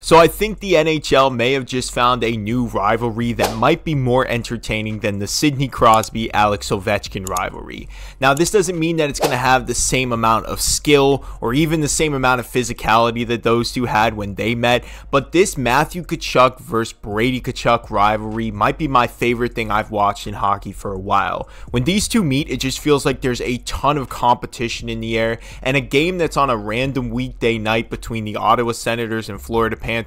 So I think the NHL may have just found a new rivalry that might be more entertaining than the Sidney Crosby-Alex Ovechkin rivalry. Now, this doesn't mean that it's going to have the same amount of skill or even the same amount of physicality that those two had when they met, but this Matthew Tkachuk versus Brady Tkachuk rivalry might be my favorite thing I've watched in hockey for a while. When these two meet, it just feels like there's a ton of competition in the air, and a game that's on a random weekday night between the Ottawa Senators and Florida Panthers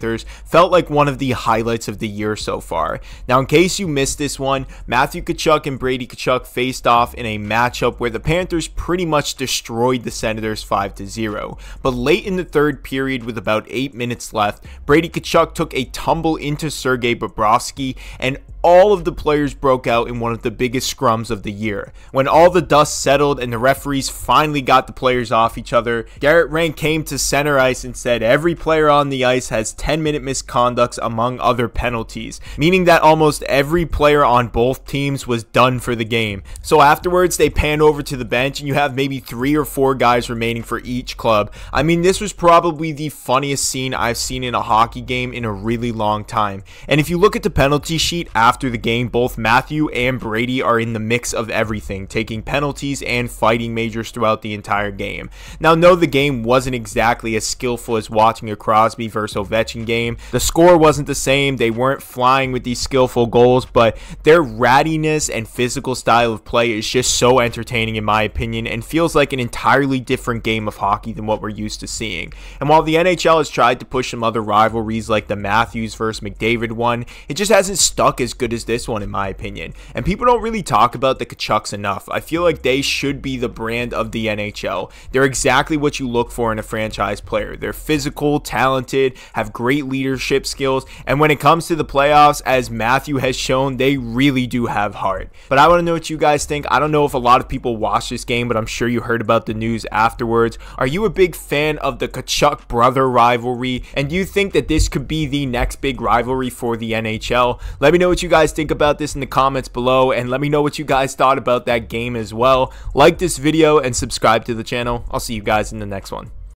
felt like one of the highlights of the year so far. Now, in case you missed this one, Matthew Tkachuk and Brady Tkachuk faced off in a matchup where the Panthers pretty much destroyed the Senators 5-0. But late in the third period, with about 8 minutes left, Brady Tkachuk took a tumble into Sergei Bobrovsky, and all of the players broke out in one of the biggest scrums of the year. When all the dust settled and the referees finally got the players off each other, Garrett Rank came to center ice and said every player on the ice has 10-minute misconducts among other penalties, meaning that almost every player on both teams was done for the game. So afterwards, they pan over to the bench and you have maybe 3 or 4 guys remaining for each club. I mean, this was probably the funniest scene I've seen in a hockey game in a really long time. And if you look at the penalty sheet after the game, both Matthew and Brady are in the mix of everything, taking penalties and fighting majors throughout the entire game. Now, no, the game wasn't exactly as skillful as watching a Crosby versus Ovechkin game. The score wasn't the same. They weren't flying with these skillful goals, but their rattiness and physical style of play is just so entertaining in my opinion, and feels like an entirely different game of hockey than what we're used to seeing. And while the NHL has tried to push some other rivalries like the Matthews versus McDavid one, it just hasn't stuck as good as this one in my opinion. And people don't really talk about the Tkachuks enough. I feel like they should be the brand of the NHL. They're exactly what you look for in a franchise player. They're physical, talented, have great leadership skills, and when it comes to the playoffs, as Matthew has shown, they really do have heart. But I want to know what you guys think. I don't know if a lot of people watched this game, but I'm sure you heard about the news afterwards. Are you a big fan of the Tkachuk brother rivalry? And do you think that this could be the next big rivalry for the NHL? Let me know what you guys think about this in the comments below, and let me know what you guys thought about that game as well. Like this video and subscribe to the channel. I'll see you guys in the next one.